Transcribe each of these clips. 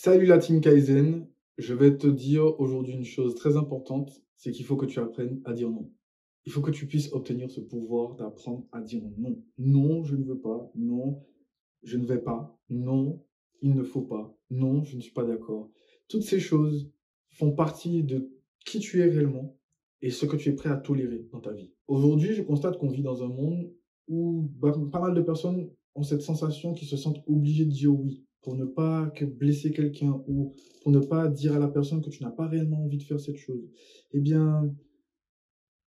Salut la team Kaizen, je vais te dire aujourd'hui une chose très importante, c'est qu'il faut que tu apprennes à dire non. Il faut que tu puisses obtenir ce pouvoir d'apprendre à dire non. Non, je ne veux pas. Non, je ne vais pas. Non, il ne faut pas. Non, je ne suis pas d'accord. Toutes ces choses font partie de qui tu es réellement et ce que tu es prêt à tolérer dans ta vie. Aujourd'hui, je constate qu'on vit dans un monde où pas mal de personnes ont cette sensation qu'ils se sentent obligés de dire oui pour ne pas que blesser quelqu'un ou pour ne pas dire à la personne que tu n'as pas réellement envie de faire cette chose. Eh bien,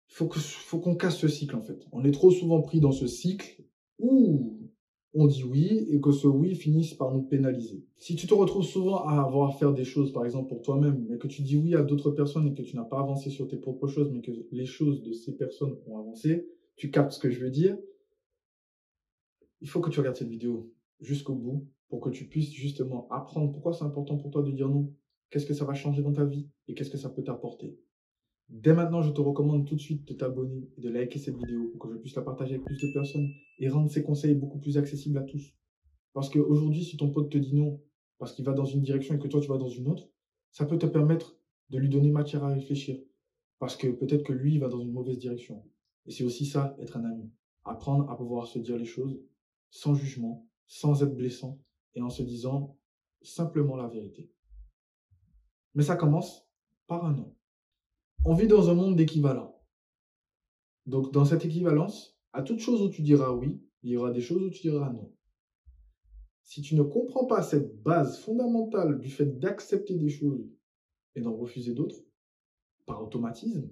faut qu'on casse ce cycle en fait. On est trop souvent pris dans ce cycle où on dit oui et que ce oui finisse par nous pénaliser. Si tu te retrouves souvent à avoir à faire des choses, par exemple pour toi-même, mais que tu dis oui à d'autres personnes et que tu n'as pas avancé sur tes propres choses, mais que les choses de ces personnes ont avancé, tu captes ce que je veux dire. Il faut que tu regardes cette vidéo jusqu'au bout pour que tu puisses justement apprendre pourquoi c'est important pour toi de dire non, qu'est-ce que ça va changer dans ta vie et qu'est-ce que ça peut t'apporter. Dès maintenant, je te recommande tout de suite de t'abonner et de liker cette vidéo pour que je puisse la partager avec plus de personnes et rendre ces conseils beaucoup plus accessibles à tous. Parce qu'aujourd'hui, si ton pote te dit non, parce qu'il va dans une direction et que toi tu vas dans une autre, ça peut te permettre de lui donner matière à réfléchir. Parce que peut-être que lui, il va dans une mauvaise direction. Et c'est aussi ça, être un ami. Apprendre à pouvoir se dire les choses sans jugement, sans être blessant et en se disant simplement la vérité. Mais ça commence par un non. On vit dans un monde d'équivalents. Donc, dans cette équivalence, à toute chose où tu diras oui, il y aura des choses où tu diras non. Si tu ne comprends pas cette base fondamentale du fait d'accepter des choses et d'en refuser d'autres, par automatisme,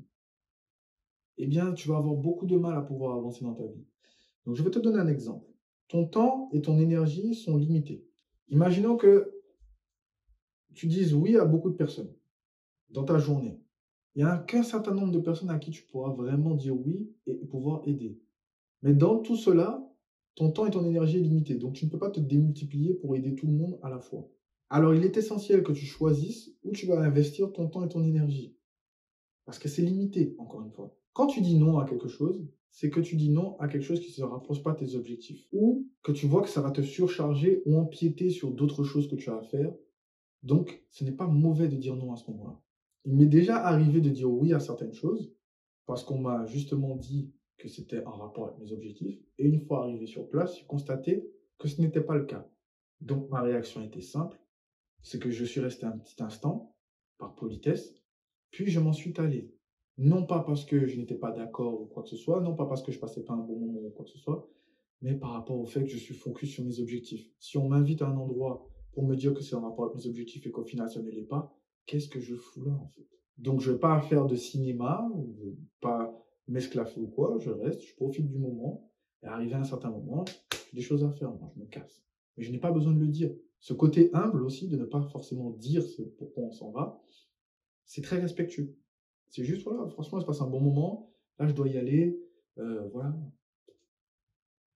eh bien, tu vas avoir beaucoup de mal à pouvoir avancer dans ta vie. Donc, je vais te donner un exemple. Ton temps et ton énergie sont limités. Imaginons que tu dises oui à beaucoup de personnes dans ta journée. Il n'y a qu'un certain nombre de personnes à qui tu pourras vraiment dire oui et pouvoir aider. Mais dans tout cela, ton temps et ton énergie est limité. Donc, tu ne peux pas te démultiplier pour aider tout le monde à la fois. Alors, il est essentiel que tu choisisses où tu vas investir ton temps et ton énergie. Parce que c'est limité, encore une fois. Quand tu dis non à quelque chose, c'est que tu dis non à quelque chose qui ne se rapproche pas de tes objectifs. Ou que tu vois que ça va te surcharger ou empiéter sur d'autres choses que tu as à faire. Donc, ce n'est pas mauvais de dire non à ce moment-là. Il m'est déjà arrivé de dire oui à certaines choses parce qu'on m'a justement dit que c'était en rapport avec mes objectifs. Et une fois arrivé sur place, j'ai constaté que ce n'était pas le cas. Donc, ma réaction était simple. C'est que je suis resté un petit instant, par politesse, puis je m'en suis allé. Non pas parce que je n'étais pas d'accord ou quoi que ce soit, non pas parce que je passais pas un bon moment ou quoi que ce soit, mais par rapport au fait que je suis focus sur mes objectifs. Si on m'invite à un endroit pour me dire que c'est en rapport avec mes objectifs et qu'au final ça ne l'est pas, qu'est-ce que je fous là en fait? Donc je ne vais pas faire de cinéma, ou pas m'esclaffer ou quoi, je reste, je profite du moment, et arrivé à un certain moment, j'ai des choses à faire, moi je me casse. Mais je n'ai pas besoin de le dire. Ce côté humble aussi, de ne pas forcément dire pourquoi on s'en va, c'est très respectueux. C'est juste, voilà, franchement, il se passe un bon moment, là je dois y aller, voilà.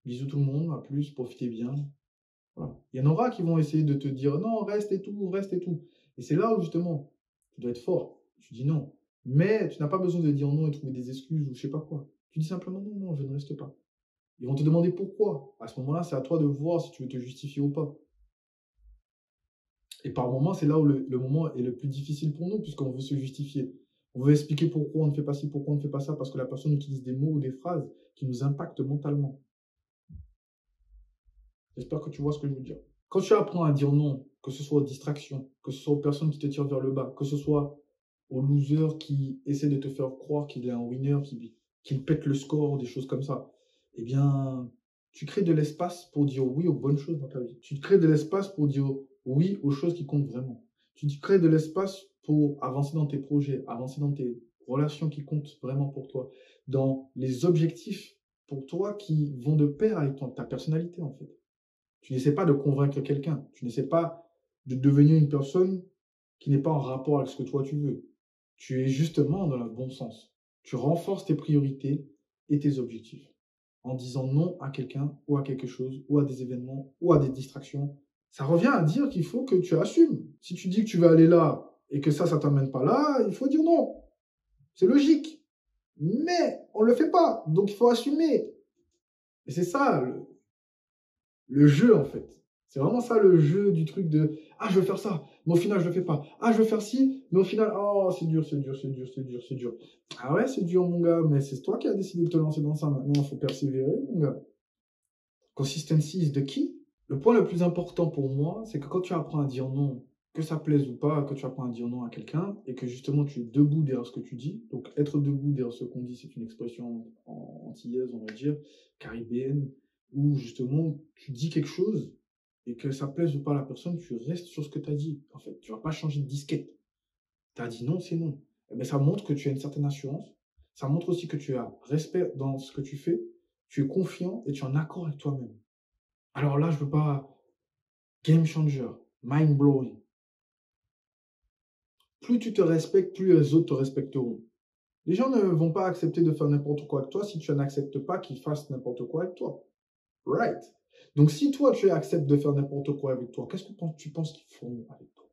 Bisous tout le monde, à plus, profitez bien. Voilà. Il y en aura qui vont essayer de te dire non, reste et tout, reste et tout. Et c'est là où justement, tu dois être fort. Tu dis non. Mais tu n'as pas besoin de dire non et trouver des excuses ou je sais pas quoi. Tu dis simplement non, non, je ne reste pas. Ils vont te demander pourquoi. À ce moment-là, c'est à toi de voir si tu veux te justifier ou pas. Et par moment, c'est là où le moment est le plus difficile pour nous, puisqu'on veut se justifier. On veut expliquer pourquoi on ne fait pas ci, pourquoi on ne fait pas ça, parce que la personne utilise des mots ou des phrases qui nous impactent mentalement. J'espère que tu vois ce que je veux dire. Quand tu apprends à dire non, que ce soit aux distractions, que ce soit aux personnes qui te tirent vers le bas, que ce soit aux losers qui essaient de te faire croire qu'il est un winner, qu'il pète le score, des choses comme ça, eh bien, tu crées de l'espace pour dire oui aux bonnes choses dans ta vie. Tu crées de l'espace pour dire oui aux choses qui comptent vraiment. Tu crées de l'espace pour avancer dans tes projets, avancer dans tes relations qui comptent vraiment pour toi, dans les objectifs pour toi qui vont de pair avec ta personnalité en fait. Tu n'essaies pas de convaincre quelqu'un. Tu n'essaies pas de devenir une personne qui n'est pas en rapport avec ce que toi tu veux. Tu es justement dans le bon sens. Tu renforces tes priorités et tes objectifs en disant non à quelqu'un ou à quelque chose ou à des événements ou à des distractions. Ça revient à dire qu'il faut que tu assumes. Si tu dis que tu vas aller là et que ça ne t'amène pas là, il faut dire non. C'est logique. Mais on ne le fait pas. Donc il faut assumer. Et c'est ça le jeu en fait. C'est vraiment ça le jeu du truc de ah, je veux faire ça, mais au final, je le fais pas. Ah, je veux faire ci, mais au final, oh, c'est dur, c'est dur, c'est dur, c'est dur, c'est dur. Ah ouais, c'est dur, mon gars, mais c'est toi qui as décidé de te lancer dans ça. Maintenant, il faut persévérer, mon gars. Consistency is the key. Le point le plus important pour moi, c'est que quand tu apprends à dire non, que ça plaise ou pas, que tu apprends à dire non à quelqu'un, et que justement tu es debout derrière ce que tu dis, donc être debout derrière ce qu'on dit, c'est une expression antillaise, on va dire, caribéenne, où justement tu dis quelque chose, et que ça plaise ou pas à la personne, tu restes sur ce que tu as dit. En fait, tu vas pas changer de disquette. Tu as dit non, c'est non. Eh bien, ça montre que tu as une certaine assurance, ça montre aussi que tu as respect dans ce que tu fais, tu es confiant et tu es en accord avec toi-même. Alors là, je veux pas game changer, mind blowing. Plus tu te respectes, plus les autres te respecteront. Les gens ne vont pas accepter de faire n'importe quoi avec toi si tu n'acceptes pas qu'ils fassent n'importe quoi avec toi. Right. Donc si toi tu acceptes de faire n'importe quoi avec toi, qu'est-ce que tu penses qu'ils feront avec toi?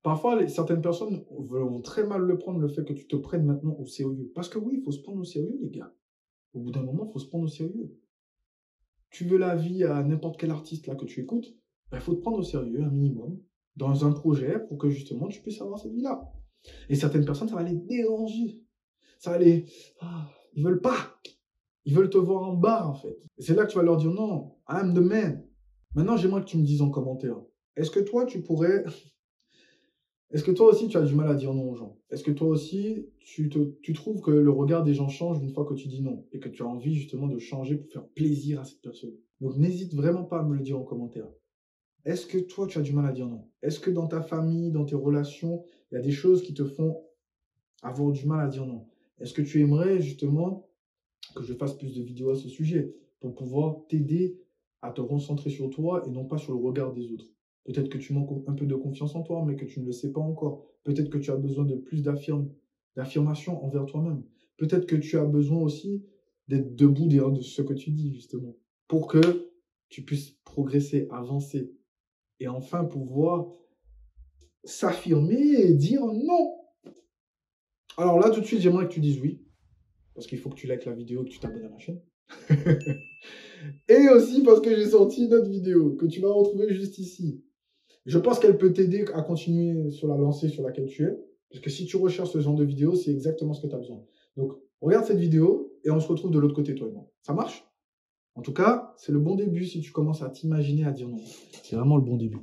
Parfois, certaines personnes vont très mal le prendre, le fait que tu te prennes maintenant au sérieux. Parce que oui, il faut se prendre au sérieux, les gars. Au bout d'un moment, il faut se prendre au sérieux. Tu veux la vie à n'importe quel artiste là que tu écoutes, il faut te prendre au sérieux un minimum dans un projet pour que justement tu puisses avoir cette vie-là. Et certaines personnes, ça va les déranger. Ça va les... Ah, ils veulent pas. Ils veulent te voir en bas en fait. Et c'est là que tu vas leur dire non, I'm the man. Maintenant, j'aimerais que tu me dises en commentaire, est-ce que toi tu pourrais... Est-ce que toi aussi tu as du mal à dire non aux gens? Est-ce que toi aussi tu trouves que le regard des gens change une fois que tu dis non et que tu as envie justement de changer pour faire plaisir à cette personne? Donc n'hésite vraiment pas à me le dire en commentaire. Est-ce que toi tu as du mal à dire non? Est-ce que dans ta famille, dans tes relations, il y a des choses qui te font avoir du mal à dire non? Est-ce que tu aimerais justement que je fasse plus de vidéos à ce sujet pour pouvoir t'aider à te concentrer sur toi et non pas sur le regard des autres? Peut-être que tu manques un peu de confiance en toi, mais que tu ne le sais pas encore. Peut-être que tu as besoin de plus d'affirmation envers toi-même. Peut-être que tu as besoin aussi d'être debout derrière de ce que tu dis, justement, pour que tu puisses progresser, avancer et enfin pouvoir s'affirmer et dire non. Alors là, tout de suite, j'aimerais que tu dises oui, parce qu'il faut que tu likes la vidéo et que tu t'abonnes à la chaîne. Et aussi parce que j'ai sorti une autre vidéo que tu vas retrouver juste ici. Je pense qu'elle peut t'aider à continuer sur la lancée sur laquelle tu es. Parce que si tu recherches ce genre de vidéo, c'est exactement ce que tu as besoin. Donc, regarde cette vidéo et on se retrouve de l'autre côté, toi et moi. Ça marche? En tout cas, c'est le bon début si tu commences à t'imaginer à dire non. C'est vraiment le bon début.